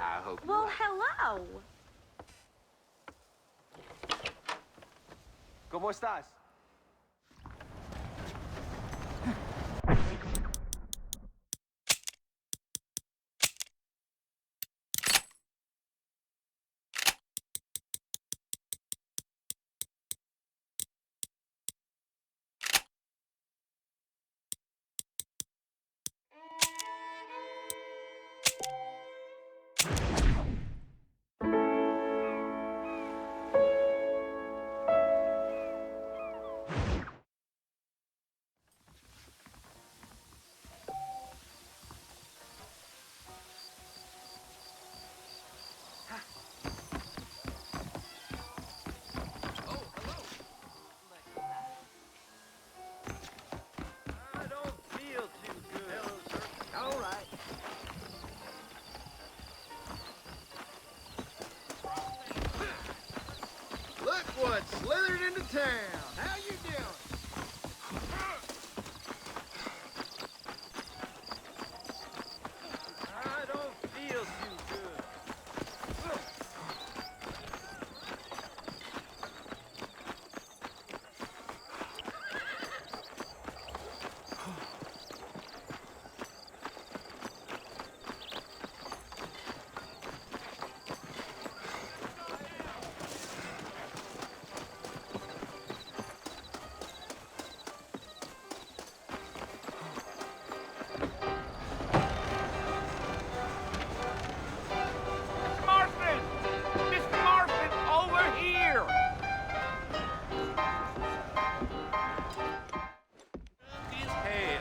I hope you Well, like it. hello. ¿Cómo estás? I don't feel too good. Hello, sir. All right. Look what slithered into town. How you doing? I don't feel too good. Martin! Mr. Martin, over here! His head.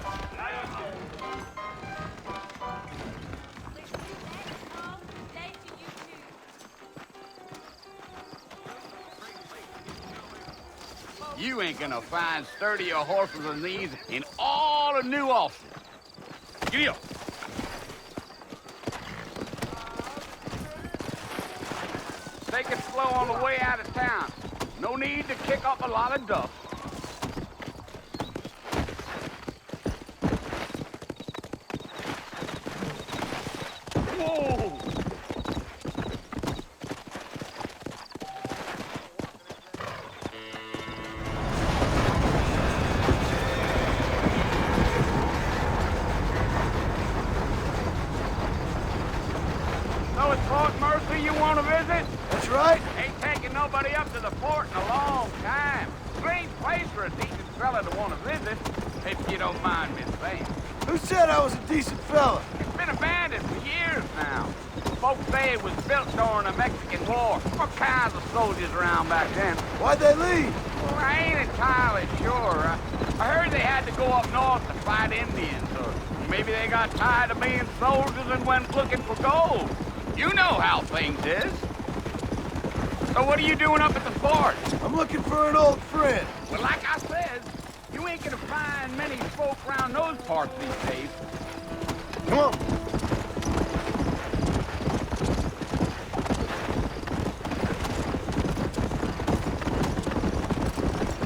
You ain't gonna find sturdier horses than these in all of New Austin. Giddy up. Take it slow on the way out of town. No need to kick up a lot of dust. Whoa! So it's Fort Mercy you want to visit? That's right. Ain't taking nobody up to the fort in a long time. Strange place for a decent fella to want to visit, if you don't mind me saying. Who said I was a decent fella? It's been abandoned for years now. Folks say it was built during the Mexican War. All kinds of soldiers around back then. Why'd they leave? Well, I ain't entirely sure. I heard they had to go up north to fight Indians, or maybe they got tired of being soldiers and went looking for gold. You know how things is. So what are you doing up at the fort? I'm looking for an old friend. Well, like I said, you ain't gonna find many folk around those parts these days. Come on.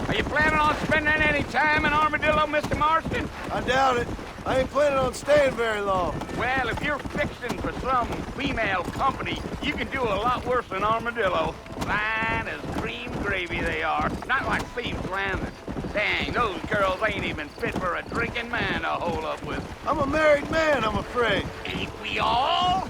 Are you planning on spending any time in Armadillo, Mr. Marston? I doubt it. I ain't planning on staying very long. Well, if you're fixing for some female company, you can do a lot worse than Armadillo. Fine as cream gravy they are, not like Steve's Landing. Dang, those girls ain't even fit for a drinking man to hold up with. I'm a married man, I'm afraid. Ain't we all?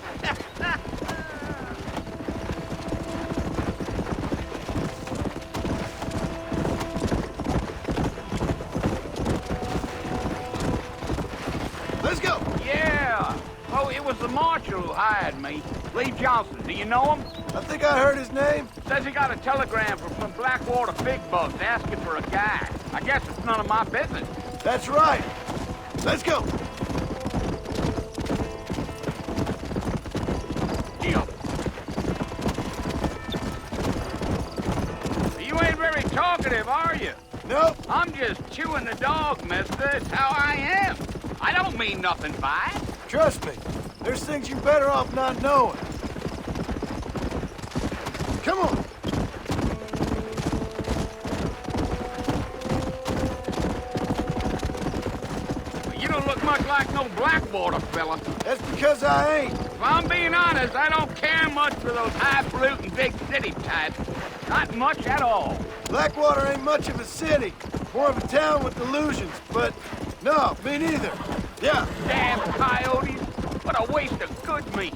Let's go. Yeah. Oh, it was the marshal who hired me. Lee Johnson, do you know him? I think I heard his name. Says he got a telegram from some Blackwater big bugs asking for a guy. I guess it's none of my business. That's right. Let's go. You ain't very talkative, are you? Nope. I'm just chewing the dog, mister. It's how I am. I don't mean nothing by it. Trust me. There's things you're better off not knowing. Come on. You don't look much like no Blackwater fella. That's because I ain't. If I'm being honest, I don't care much for those highfalutin big city types. Not much at all. Blackwater ain't much of a city. More of a town with illusions, but no, me neither. Yeah. Damn coyotes. What a waste of good meat.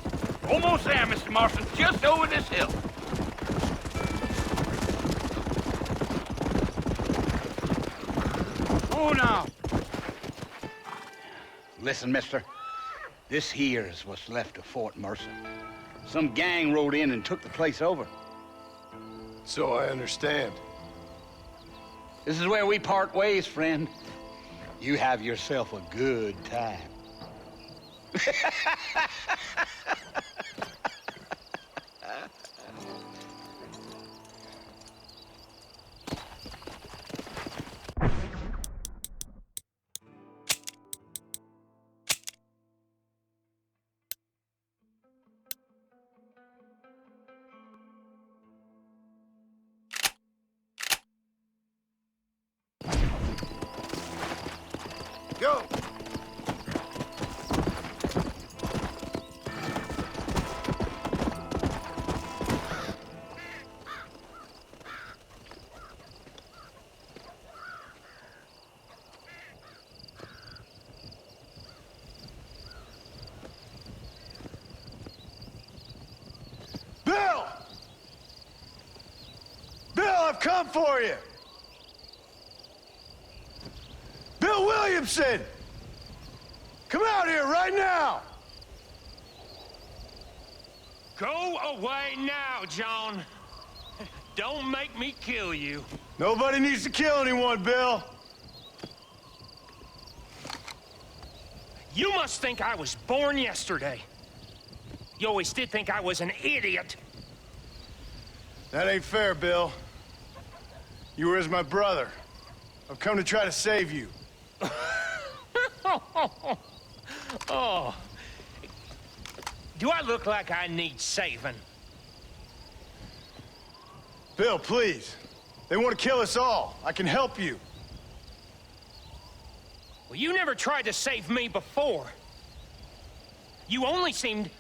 Almost there, Mr. Marston. Just over this hill. Oh, no. Listen, mister. This here is what's left of Fort Mercer. Some gang rode in and took the place over. So I understand. This is where we part ways, friend. You have yourself a good time. Go! Bill! Bill, I've come for you! Bill Williamson! Come out here right now! Go away now, John. Don't make me kill you. Nobody needs to kill anyone, Bill. You must think I was born yesterday. You always did think I was an idiot. That ain't fair, Bill. You were as my brother. I've come to try to save you. Oh. Do I look like I need saving? Bill, please. They want to kill us all. I can help you. Well, you never tried to save me before. You only seemed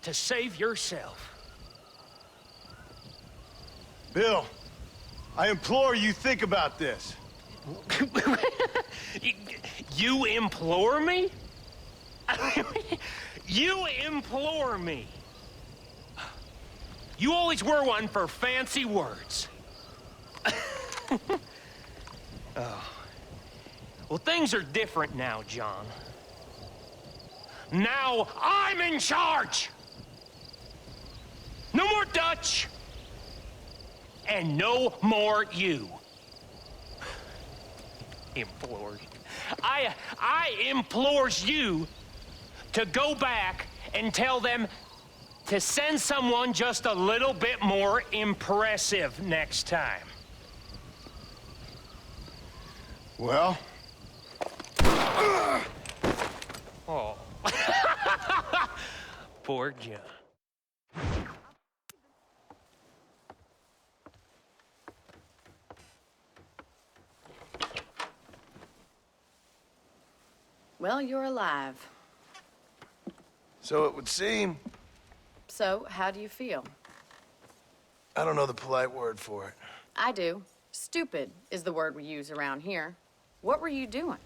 to save yourself. Bill, I implore you think about this. You implore me? You implore me. You always were one for fancy words. Oh. Well, things are different now, John. Now I'm in charge! No more Dutch! And no more you. Implored. I implores you to go back and tell them to send someone just a little bit more impressive next time. Well? Oh. Poor John. Well, you're alive. So it would seem. So, how do you feel? I don't know the polite word for it. I do. Stupid is the word we use around here. What were you doing?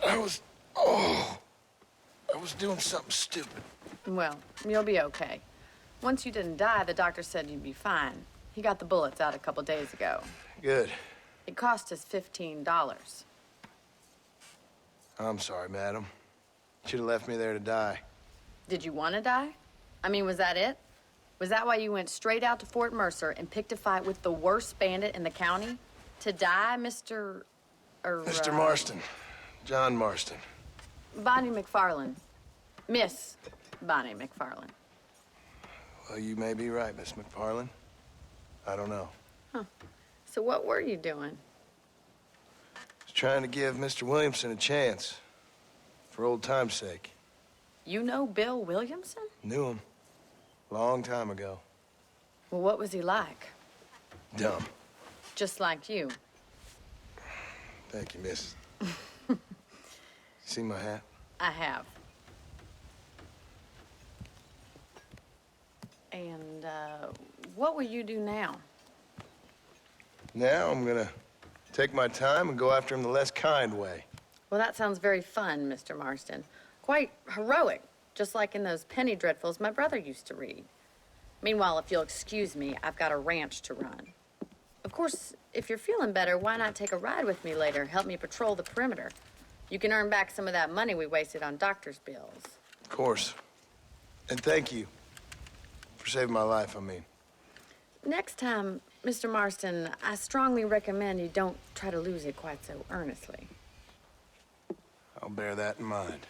I was doing something stupid. Well, you'll be okay. Once you didn't die, the doctor said you'd be fine. He got the bullets out a couple days ago. Good. It cost us $15. I'm sorry, madam. Should have left me there to die. Did you want to die? I mean, was that it? Was that why you went straight out to Fort Mercer and picked a fight with the worst bandit in the county? To die, Mr. Mr. Marston. John Marston. Bonnie McFarlane. Miss Bonnie McFarlane. Well, you may be right, Miss McFarlane. I don't know. Huh. So what were you doing? Was trying to give Mr. Williamson a chance. For old time's sake. You know Bill Williamson? Knew him. Long time ago. Well, what was he like? Dumb. Just like you. Thank you, miss. See my hat? I have. And, what will you do now? Now I'm gonna take my time and go after him the less kind way. Well, that sounds very fun, Mr. Marston. Quite heroic, just like in those penny dreadfuls my brother used to read. Meanwhile, if you'll excuse me, I've got a ranch to run. Of course, if you're feeling better, why not take a ride with me later? Help me patrol the perimeter. You can earn back some of that money we wasted on doctor's bills. Of course. And thank you for saving my life, I mean. Next time, Mr. Marston, I strongly recommend you don't try to lose it quite so earnestly. I'll bear that in mind.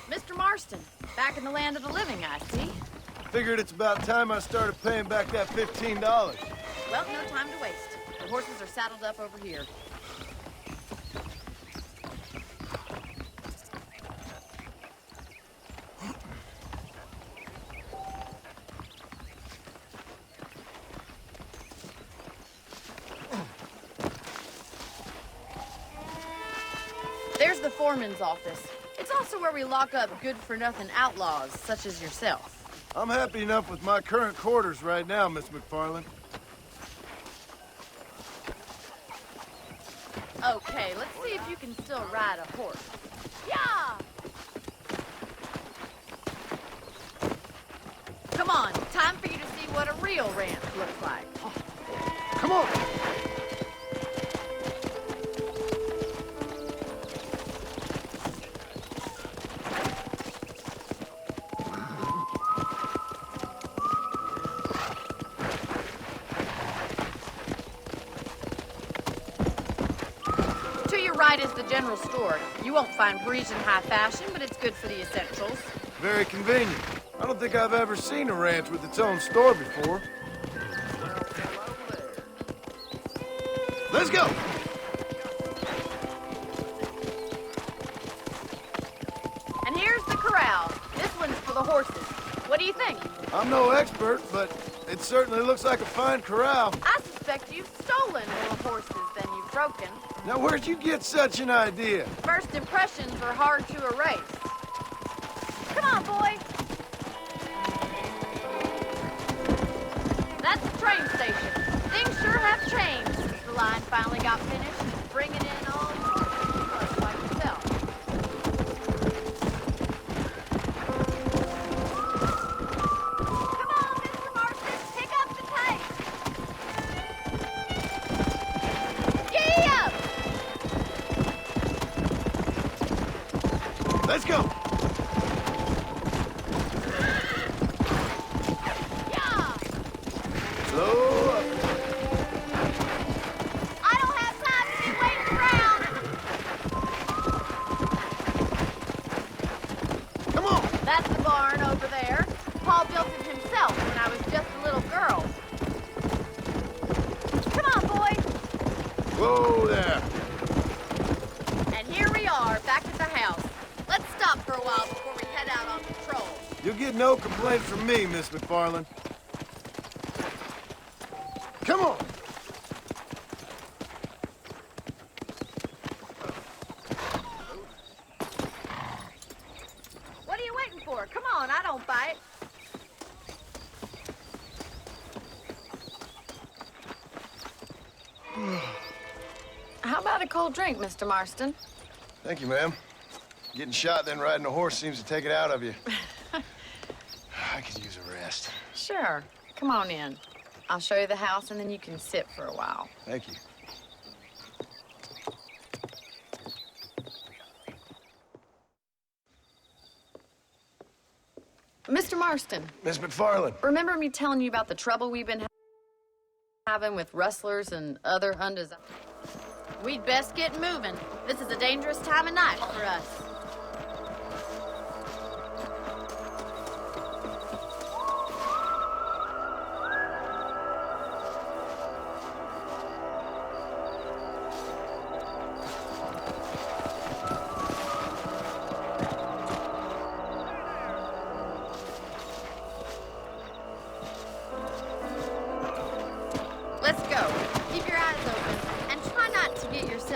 Mr. Marston, back in the land of the living, I see. Figured it's about time I started paying back that $15. Well, no time to waste. The horses are saddled up over here. There's the foreman's office. It's also where we lock up good-for-nothing outlaws, such as yourself. I'm happy enough with my current quarters right now, Miss McFarland. Okay, let's see if you can still ride a horse. Yeah! Come on, time for you to see what a real ranch looks like. Come on! Right is the general store. You won't find Parisian high fashion, but it's good for the essentials. Very convenient. I don't think I've ever seen a ranch with its own store before. Let's go! And here's the corral. This one's for the horses. What do you think? I'm no expert, but it certainly looks like a fine corral. I suspect you've stolen more horses than you've broken. Now, where'd you get such an idea? First impressions are hard to erase. Come on, boy. That's the train station. Things sure have changed since the line finally got finished, bringing in all sorts of like yourself. Come on, Mr. Marston, pick up the pace. Giddy up! Let's go! Yeah! Slow up. I don't have time to be waiting around. Come on! That's the barn over there. Paul built it himself when I was just a little girl. Come on, boy. Whoa there! And here we are, back at the house. Let's stop for a while before we head out on patrol. You'll get no complaints from me, Miss McFarland. Come on! What are you waiting for? Come on, I don't bite. How about a cold drink, Mr. Marston? Thank you, ma'am. Getting shot, then riding a horse seems to take it out of you. I could use a rest. Sure. Come on in. I'll show you the house, and then you can sit for a while. Thank you. Mr. Marston, Miss McFarland. remember me telling you about the trouble we've been having with rustlers and other undesirables? We'd best get moving. This is a dangerous time of night for us. Let's go.